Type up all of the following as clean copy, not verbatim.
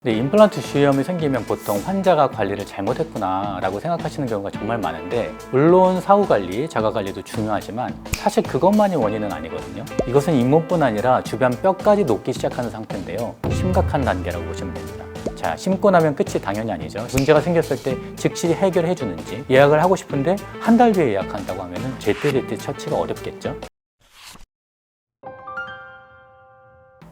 네, 임플란트 주위염이 생기면 보통 환자가 관리를 잘못했구나 라고 생각하시는 경우가 정말 많은데, 물론 사후관리, 자가관리도 중요하지만 사실 그것만이 원인은 아니거든요. 이것은 잇몸뿐 아니라 주변 뼈까지 녹기 시작하는 상태인데요, 심각한 단계라고 보시면 됩니다. 자, 심고 나면 끝이 당연히 아니죠. 문제가 생겼을 때 즉시 해결해 주는지, 예약을 하고 싶은데 한 달 뒤에 예약한다고 하면 제때제때 처치가 어렵겠죠.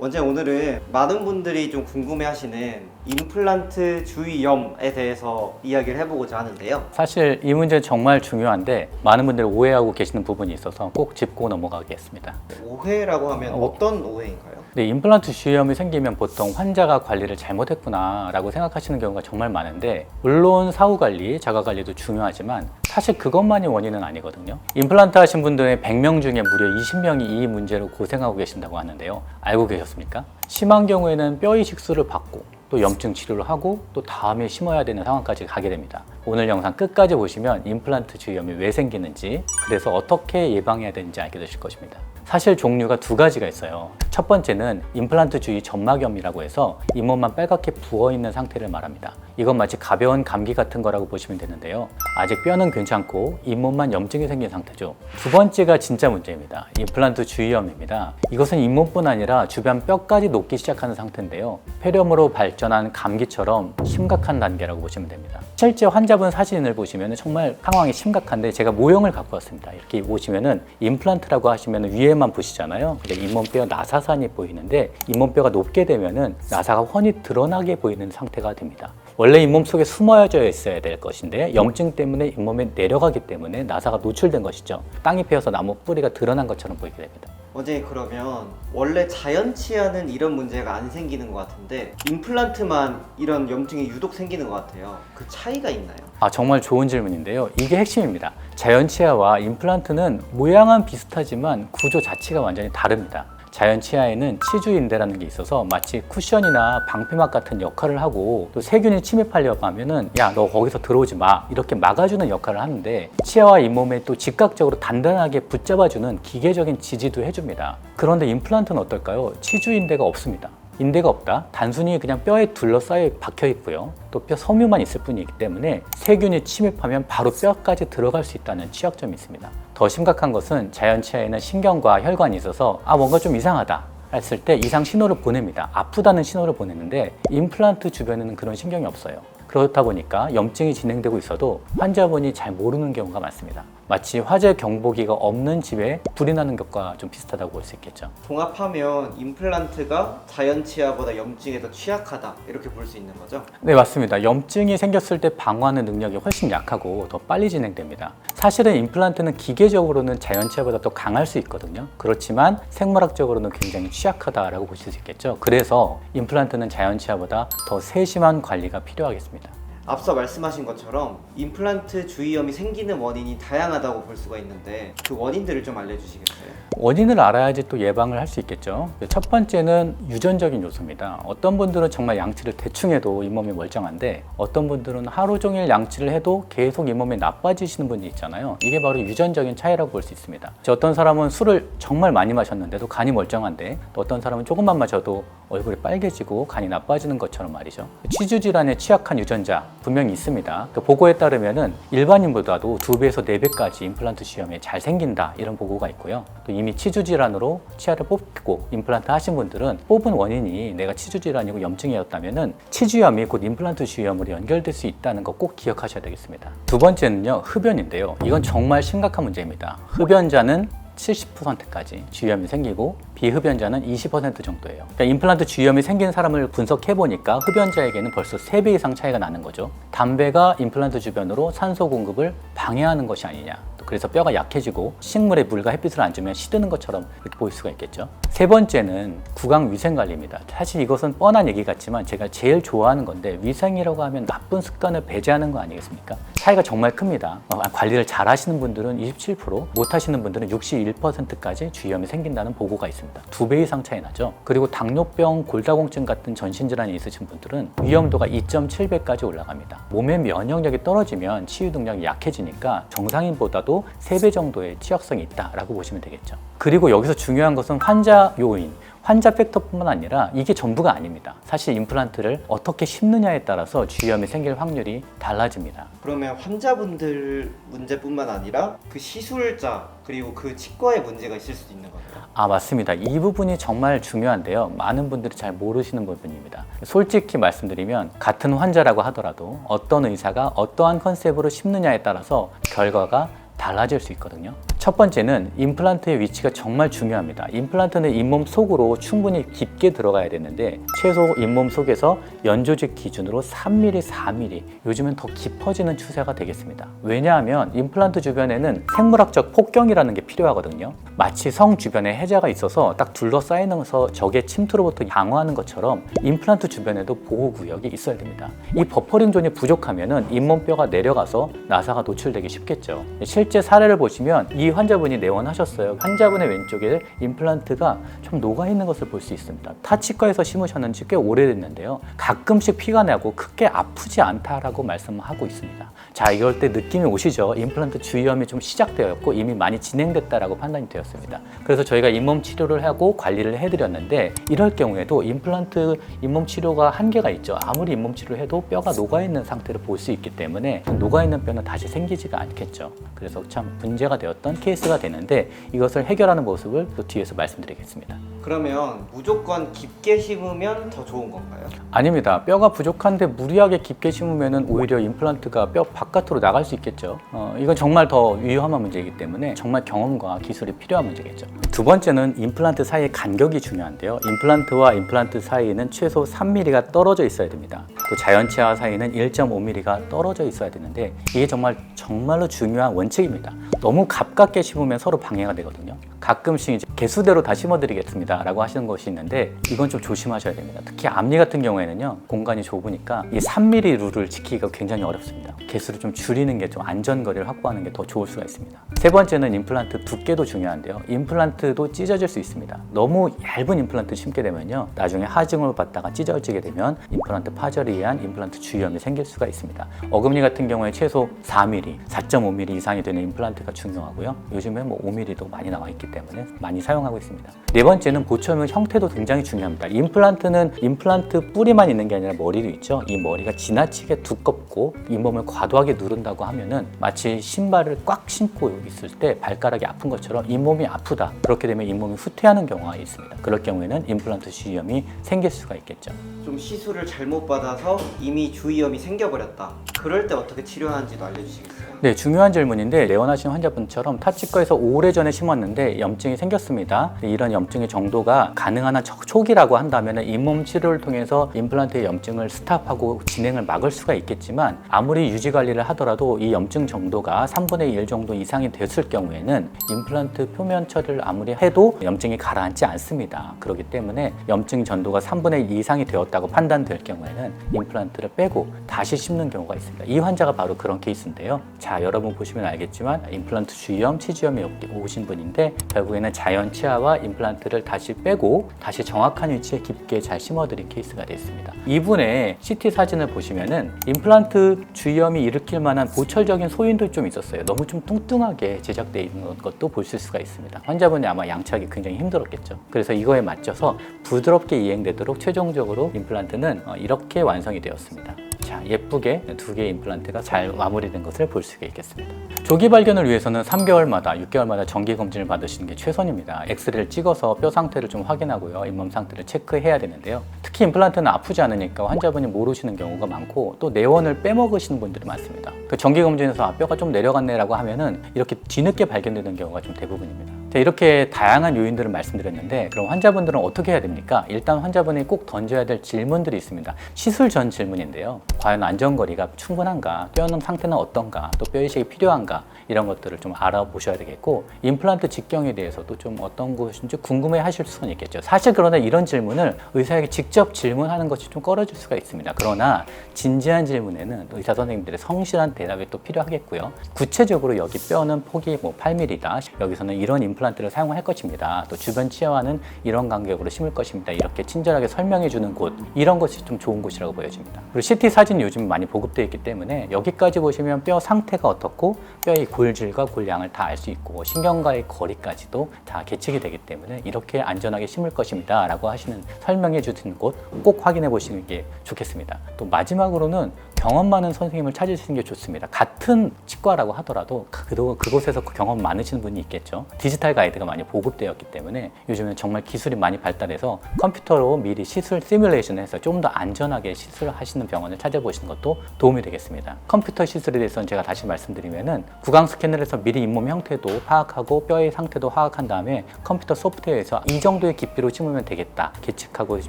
원장님, 오늘은 많은 분들이 좀 궁금해하시는 임플란트 주위염에 대해서 이야기를 해보고자 하는데요. 사실 이 문제는 정말 중요한데 많은 분들이 오해하고 계시는 부분이 있어서 꼭 짚고 넘어가겠습니다. 오해라고 하면 어떤 오해인가요? 네, 임플란트 주위염이 생기면 보통 환자가 관리를 잘못했구나 라고 생각하시는 경우가 정말 많은데, 물론 사후관리, 자가관리도 중요하지만 사실 그것만이 원인은 아니거든요. 임플란트 하신 분들의 100명 중에 무려 20명이 이 문제로 고생하고 계신다고 하는데요. 알고 계셨습니까? 심한 경우에는 뼈 이식술을 받고 또 염증 치료를 하고 또 다음에 심어야 되는 상황까지 가게 됩니다. 오늘 영상 끝까지 보시면 임플란트 주위염이 왜 생기는지, 그래서 어떻게 예방해야 되는지 알게 되실 것입니다. 사실 종류가 두 가지가 있어요. 첫 번째는 임플란트 주위 점막염이라고 해서 잇몸만 빨갛게 부어있는 상태를 말합니다. 이건 마치 가벼운 감기 같은 거라고 보시면 되는데요, 아직 뼈는 괜찮고 잇몸만 염증이 생긴 상태죠. 두 번째가 진짜 문제입니다. 임플란트 주위염입니다. 이것은 잇몸뿐 아니라 주변 뼈까지 녹기 시작하는 상태인데요, 폐렴으로 발전한 감기처럼 심각한 단계라고 보시면 됩니다. 실제 환자분 사진을 보시면 정말 상황이 심각한데, 제가 모형을 갖고 왔습니다. 이렇게 보시면은 임플란트라고 하시면 위에만 보시잖아요. 잇몸뼈 나사산이 보이는데, 잇몸뼈가 높게 되면은 나사가 훤히 드러나게 보이는 상태가 됩니다. 원래 잇몸 속에 숨어져 있어야 될 것인데 염증 때문에 잇몸에 내려가기 때문에 나사가 노출된 것이죠. 땅이 패여서 나무 뿌리가 드러난 것처럼 보이게 됩니다. 원장님, 그러면 원래 자연치아는 이런 문제가 안 생기는 것 같은데 임플란트만 이런 염증이 유독 생기는 것 같아요. 그 차이가 있나요? 정말 좋은 질문인데요. 이게 핵심입니다. 자연치아와 임플란트는 모양은 비슷하지만 구조 자체가 완전히 다릅니다. 자연치아에는 치주인대라는 게 있어서 마치 쿠션이나 방패막 같은 역할을 하고, 또 세균이 침입하려고 하면은 야, 너 거기서 들어오지 마, 이렇게 막아주는 역할을 하는데, 치아와 잇몸에 또 즉각적으로 단단하게 붙잡아주는 기계적인 지지도 해줍니다. 그런데 임플란트는 어떨까요? 치주인대가 없습니다. 인대가 없다? 단순히 그냥 뼈에 둘러싸여 박혀 있고요, 또 뼈 섬유만 있을 뿐이기 때문에 세균이 침입하면 바로 뼈까지 들어갈 수 있다는 취약점이 있습니다. 더 심각한 것은 자연치아에는 신경과 혈관이 있어서 뭔가 좀 이상하다 했을 때 이상 신호를 보냅니다. 아프다는 신호를 보내는데 임플란트 주변에는 그런 신경이 없어요. 그렇다 보니까 염증이 진행되고 있어도 환자분이 잘 모르는 경우가 많습니다. 마치 화재 경보기가 없는 집에 불이 나는 것과 좀 비슷하다고 볼 수 있겠죠. 종합하면 임플란트가 자연치아보다 염증에 더 취약하다, 이렇게 볼 수 있는 거죠? 네, 맞습니다. 염증이 생겼을 때 방어하는 능력이 훨씬 약하고 더 빨리 진행됩니다. 사실은 임플란트는 기계적으로는 자연치아보다 더 강할 수 있거든요. 그렇지만 생물학적으로는 굉장히 취약하다라고 보실 수 있겠죠. 그래서 임플란트는 자연치아보다 더 세심한 관리가 필요하겠습니다. 앞서 말씀하신 것처럼 임플란트 주위염이 생기는 원인이 다양하다고 볼 수가 있는데 그 원인들을 좀 알려주시겠어요? 원인을 알아야지 또 예방을 할 수 있겠죠. 첫 번째는 유전적인 요소입니다. 어떤 분들은 정말 양치를 대충 해도 잇몸이 멀쩡한데, 어떤 분들은 하루 종일 양치를 해도 계속 잇몸이 나빠지시는 분이 있잖아요. 이게 바로 유전적인 차이라고 볼 수 있습니다. 어떤 사람은 술을 정말 많이 마셨는데도 간이 멀쩡한데, 또 어떤 사람은 조금만 마셔도 얼굴이 빨개지고 간이 나빠지는 것처럼 말이죠. 치주 질환에 취약한 유전자 분명히 있습니다. 그 보고에 따르면은 일반인보다도 2배에서 4배까지 임플란트 주위염이 잘 생긴다, 이런 보고가 있고요. 또 이미 치주 질환으로 치아를 뽑고 임플란트 하신 분들은 뽑은 원인이 내가 치주 질환이고 염증이었다면은 치주염이 곧 임플란트 주위염으로 연결될 수 있다는 거 꼭 기억하셔야 되겠습니다. 두 번째는요, 흡연인데요. 이건 정말 심각한 문제입니다. 흡연자는 70%까지 주위염이 생기고 비흡연자는 20% 정도예요. 그러니까 임플란트 주위염이 생긴 사람을 분석해보니까 흡연자에게는 벌써 3배 이상 차이가 나는 거죠. 담배가 임플란트 주변으로 산소 공급을 방해하는 것이 아니냐, 그래서 뼈가 약해지고 식물에 물과 햇빛을 안 주면 시드는 것처럼 이렇게 보일 수가 있겠죠. 세 번째는 구강 위생 관리입니다. 사실 이것은 뻔한 얘기 같지만 제가 제일 좋아하는 건데, 위생이라고 하면 나쁜 습관을 배제하는 거 아니겠습니까? 차이가 정말 큽니다. 관리를 잘 하시는 분들은 27%, 못 하시는 분들은 61%까지 주위염이 생긴다는 보고가 있습니다. 2배 이상 차이 나죠. 그리고 당뇨병, 골다공증 같은 전신질환이 있으신 분들은 위험도가 2.7배까지 올라갑니다. 몸의 면역력이 떨어지면 치유 능력이 약해지니까 정상인보다도 3배 정도의 취약성이 있다라고 보시면 되겠죠. 그리고 여기서 중요한 것은 환자 요인, 환자 팩터뿐만 아니라 이게 전부가 아닙니다. 사실 임플란트를 어떻게 심느냐에 따라서 주위염이 생길 확률이 달라집니다. 그러면 환자분들 문제뿐만 아니라 그 시술자 그리고 그 치과에 문제가 있을 수도 있는 건가요? 맞습니다. 이 부분이 정말 중요한데요. 많은 분들이 잘 모르시는 부분입니다. 솔직히 말씀드리면 같은 환자라고 하더라도 어떤 의사가 어떠한 컨셉으로 심느냐에 따라서 결과가 달라질 수 있거든요. 첫 번째는 임플란트의 위치가 정말 중요합니다. 임플란트는 잇몸 속으로 충분히 깊게 들어가야 되는데 최소 잇몸 속에서 연조직 기준으로 3mm, 4mm, 요즘은 더 깊어지는 추세가 되겠습니다. 왜냐하면 임플란트 주변에는 생물학적 폭경이라는 게 필요하거든요. 마치 성 주변에 해자가 있어서 딱 둘러싸이면서 적의 침투로부터 방어하는 것처럼 임플란트 주변에도 보호구역이 있어야 됩니다. 이 버퍼링 존이 부족하면 잇몸뼈가 내려가서 나사가 노출되기 쉽겠죠. 실제 사례를 보시면 이 환자분이 내원하셨어요. 환자분의 왼쪽에 임플란트가 좀 녹아있는 것을 볼 수 있습니다. 타치과에서 심으셨는지 꽤 오래됐는데요. 가끔씩 피가 나고 크게 아프지 않다라고 말씀하고 있습니다. 자, 이럴 때 느낌이 오시죠? 임플란트 주위염이 좀 시작되었고 이미 많이 진행됐다라고 판단이 되었습니다. 그래서 저희가 잇몸 치료를 하고 관리를 해드렸는데 이럴 경우에도 임플란트 잇몸 치료가 한계가 있죠. 아무리 잇몸 치료를 해도 뼈가 녹아있는 상태를 볼 수 있기 때문에 녹아있는 뼈는 다시 생기지가 않겠죠. 그래서 참 문제가 되었던 케이스가 되는데 이것을 해결하는 모습을 또 뒤에서 말씀드리겠습니다. 그러면 무조건 깊게 심으면 더 좋은 건가요? 아닙니다. 뼈가 부족한데 무리하게 깊게 심으면 오히려 임플란트가 뼈 바깥으로 나갈 수 있겠죠. 이건 정말 더 위험한 문제이기 때문에 정말 경험과 기술이 필요한 문제겠죠. 두 번째는 임플란트 사이의 간격이 중요한데요. 임플란트와 임플란트 사이에는 최소 3mm가 떨어져 있어야 됩니다. 또 자연치아 사이는 1.5mm가 떨어져 있어야 되는데 이게 정말로 중요한 원칙입니다. 너무 가깝게 심으면 서로 방해가 되거든요. 가끔씩 이제 개수대로 다 심어드리겠습니다 라고 하시는 것이 있는데 이건 좀 조심하셔야 됩니다. 특히 앞니 같은 경우에는요, 공간이 좁으니까 이 3mm 룰을 지키기가 굉장히 어렵습니다. 개수를 좀 줄이는 게 좀 안전거리를 확보하는 게 더 좋을 수가 있습니다. 세 번째는 임플란트 두께도 중요한데요. 임플란트도 찢어질 수 있습니다. 너무 얇은 임플란트 심게 되면요, 나중에 하중을 받다가 찢어지게 되면 임플란트 파절에 의한 임플란트 주위염이 생길 수가 있습니다. 어금니 같은 경우에 최소 4mm, 4.5mm 이상이 되는 임플란트가 중요하고요. 요즘에 5mm도 많이 나와 있기 때문에 많이 사용하고 있습니다. 네 번째는 보철물 형태도 굉장히 중요합니다. 임플란트는 임플란트 뿌리만 있는 게 아니라 머리도 있죠. 이 머리가 지나치게 두껍고 잇몸을 과도하게 누른다고 하면은 마치 신발을 꽉 신고 있을 때 발가락이 아픈 것처럼 잇몸이 아프다. 그렇게 되면 잇몸이 후퇴하는 경우가 있습니다. 그럴 경우에는 임플란트 주위염이 생길 수가 있겠죠. 좀 시술을 잘못 받아서 이미 주위염이 생겨버렸다. 그럴 때 어떻게 치료하는지도 알려주시겠어요? 네, 중요한 질문인데 내원하신 환자분처럼 타치과에서 오래전에 심었는데 염증이 생겼습니다. 이런 염증의 정도가 가능한 한 초기라고 한다면 잇몸 치료를 통해서 임플란트의 염증을 스탑하고 진행을 막을 수가 있겠지만 아무리 유지 관리를 하더라도 이 염증 정도가 3분의 1 정도 이상이 됐을 경우에는 임플란트 표면 처리를 아무리 해도 염증이 가라앉지 않습니다. 그렇기 때문에 염증 전도가 3분의 2 이상이 되었다고 판단될 경우에는 임플란트를 빼고 다시 심는 경우가 있습니다. 이 환자가 바로 그런 케이스인데요. 자, 여러분 보시면 알겠지만 임플란트 주위염, 치주염이 오신 분인데 결국에는 자연 치아와 임플란트를 다시 빼고 다시 정확한 위치에 깊게 잘 심어드린 케이스가 됐습니다. 이분의 CT 사진을 보시면은 임플란트 주위염이 일으킬 만한 보철적인 소인도 좀 있었어요. 너무 좀 뚱뚱하게 제작되어 있는 것도 보실 수가 있습니다. 환자분이 아마 양치하기 굉장히 힘들었겠죠. 그래서 이거에 맞춰서 부드럽게 이행되도록 최종적으로 임플란트는 이렇게 완성이 되었습니다. 자, 예쁘게 두 개의 임플란트가 잘 마무리된 것을 볼 수가 있겠습니다. 조기 발견을 위해서는 3개월마다, 6개월마다 정기 검진을 받으시는 게 최선입니다. 엑스레이를 찍어서 뼈 상태를 좀 확인하고요, 잇몸 상태를 체크해야 되는데요. 특히 임플란트는 아프지 않으니까 환자분이 모르시는 경우가 많고 또 내원을 빼먹으시는 분들이 많습니다. 그 정기 검진에서 뼈가 좀 내려갔네라고 하면은 이렇게 뒤늦게 발견되는 경우가 좀 대부분입니다. 자, 이렇게 다양한 요인들을 말씀드렸는데 그럼 환자분들은 어떻게 해야 됩니까? 일단 환자분이 꼭 던져야 될 질문들이 있습니다. 시술 전 질문인데요. 과연 안전거리가 충분한가? 뼈 상태는 어떤가? 또 뼈 이식이 필요한가? 이런 것들을 좀 알아보셔야 되겠고 임플란트 직경에 대해서도 좀 어떤 것인지 궁금해 하실 수는 있겠죠. 사실 그러나 이런 질문을 의사에게 직접 질문하는 것이 좀 꺼려질 수가 있습니다. 그러나 진지한 질문에는 의사 선생님들의 성실한 대답이 또 필요하겠고요. 구체적으로 여기 뼈는 폭이 8mm다. 여기서는 이런 임플란트를 사용할 것입니다. 또 주변 치아와는 이런 간격으로 심을 것입니다. 이렇게 친절하게 설명해 주는 곳, 이런 것이 좀 좋은 곳이라고 보여집니다. 그리고 CT 사진이 요즘 많이 보급되어 있기 때문에 여기까지 보시면 뼈 상태가 어떻고 뼈의 골질과 골양을 다 알 수 있고 신경과의 거리까지도 다 계측이 되기 때문에 이렇게 안전하게 심을 것입니다 라고 하시는 설명해 주시는 곳 꼭 확인해 보시는 게 좋겠습니다. 또 마지막으로는 경험 많은 선생님을 찾으시는 게 좋습니다. 같은 치과라고 하더라도 그곳에서 경험 많으신 분이 있겠죠. 디지털 가이드가 많이 보급되었기 때문에 요즘은 정말 기술이 많이 발달해서 컴퓨터로 미리 시술 시뮬레이션을 해서 좀 더 안전하게 시술하시는 병원을 찾아보시는 것도 도움이 되겠습니다. 컴퓨터 시술에 대해서는 제가 다시 말씀드리면은 구강 스캐너를 해서 미리 잇몸 형태도 파악하고 뼈의 상태도 파악한 다음에 컴퓨터 소프트웨어에서 이 정도의 깊이로 심으면 되겠다 계측하고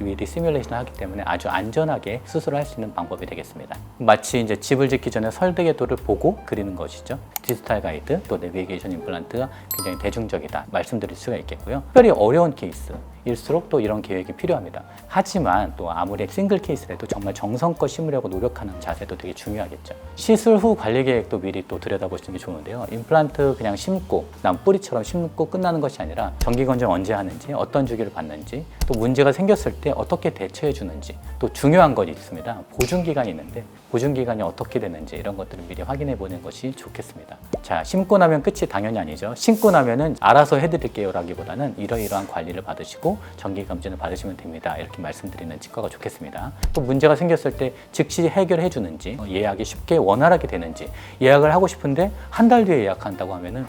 미리 시뮬레이션을 하기 때문에 아주 안전하게 수술을 할 수 있는 방법이 되겠습니다. 마치 이제 집을 짓기 전에 설계도를 보고 그리는 것이죠. 디지털 가이드 또 내비게이션 임플란트가 굉장히 대중적이다 말씀드릴 수가 있겠고요. 특별히 어려운 케이스일수록 또 이런 계획이 필요합니다. 하지만 또 아무리 싱글 케이스라도 정말 정성껏 심으려고 노력하는 자세도 되게 중요하겠죠. 시술 후 관리 계획도 미리 또 들여다보시는 게 좋은데요. 임플란트 그냥 심고 난 뿌리처럼 심고 끝나는 것이 아니라 정기 건조는 언제 하는지, 어떤 주기를 받는지, 또 문제가 생겼을 때 어떻게 대처해 주는지, 또 중요한 것이 있습니다. 보증 기간이 있는데 보증 기간이 어떻게 되는지 이런 것들을 미리 확인해 보는 것이 좋겠습니다. 자, 심고 나면 끝이 당연히 아니죠. 심고 나면은 알아서 해드릴게요 라기보다는 이러이러한 관리를 받으시고 정기 검진을 받으시면 됩니다. 이렇게 말씀드리는 치과가 좋겠습니다. 또 문제가 생겼을 때 즉시 해결해 주는지, 예약이 쉽게 원활하게 되는지, 예약을 하고 싶은데 한 달 뒤에 예약한다고 하면은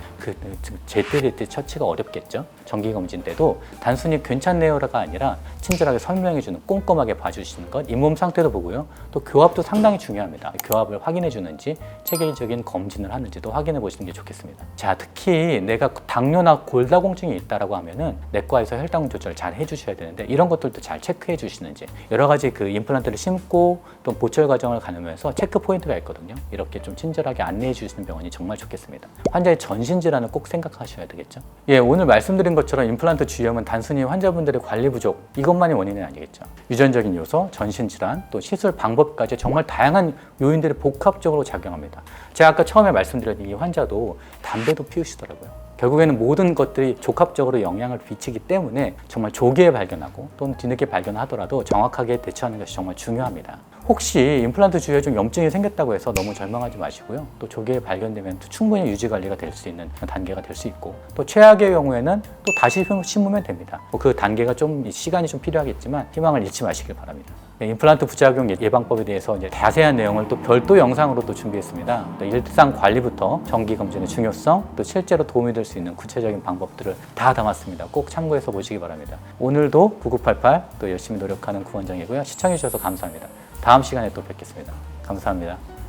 제때제때 처치가 어렵겠죠. 정기 검진 때도 단순히 괜찮네요가 아니라 친절하게 설명해 주는, 꼼꼼하게 봐주시는 것, 잇몸 상태도 보고요. 또 교합도 상당히 중요합니다. 교합을 확인해 주는지 체계적인 검진을 하는지도 확인해 보시는 게 좋겠습니다. 자, 특히 내가 당뇨나 골다공증이 있다라고 하면은 내과에서 혈당 조절 잘 해주셔야 되는데 이런 것들도 잘 체크해 주시는지, 여러 가지 그 임플란트를 심고 또 보철 과정을 가면서 체크 포인트가 있거든요. 이렇게 좀 친절하게 안내해 주시는 병원이 정말 좋겠습니다. 환자의 전신 질환을 꼭 생각하셔야 되겠죠. 예, 오늘 말씀드린 것처럼 임플란트 주의염은 단순히 환자분들의 관리 부족 이것만이 원인은 아니겠죠. 유전적인 요소, 전신 질환, 또 시술 방법까지 정말 다양한 요인들이 복합적으로 작용합니다. 제가 아까 처음에 말씀드린 이 환자도 담배도 피우시더라고요. 결국에는 모든 것들이 종합적으로 영향을 미치기 때문에 정말 조기에 발견하고 또는 뒤늦게 발견하더라도 정확하게 대처하는 것이 정말 중요합니다. 혹시 임플란트 주위에 좀 염증이 생겼다고 해서 너무 절망하지 마시고요. 또 조기에 발견되면 충분히 유지 관리가 될 수 있는 단계가 될 수 있고, 또 최악의 경우에는 또 다시 심으면 됩니다. 그 단계가 좀 시간이 좀 필요하겠지만 희망을 잃지 마시길 바랍니다. 임플란트 부작용 예방법에 대해서 이제 자세한 내용을 또 별도 영상으로 또 준비했습니다. 또 일상 관리부터 정기 검진의 중요성, 또 실제로 도움이 될 수 있는 구체적인 방법들을 다 담았습니다. 꼭 참고해서 보시기 바랍니다. 오늘도 9988 또 열심히 노력하는 구원장이고요. 시청해 주셔서 감사합니다. 다음 시간에 또 뵙겠습니다. 감사합니다.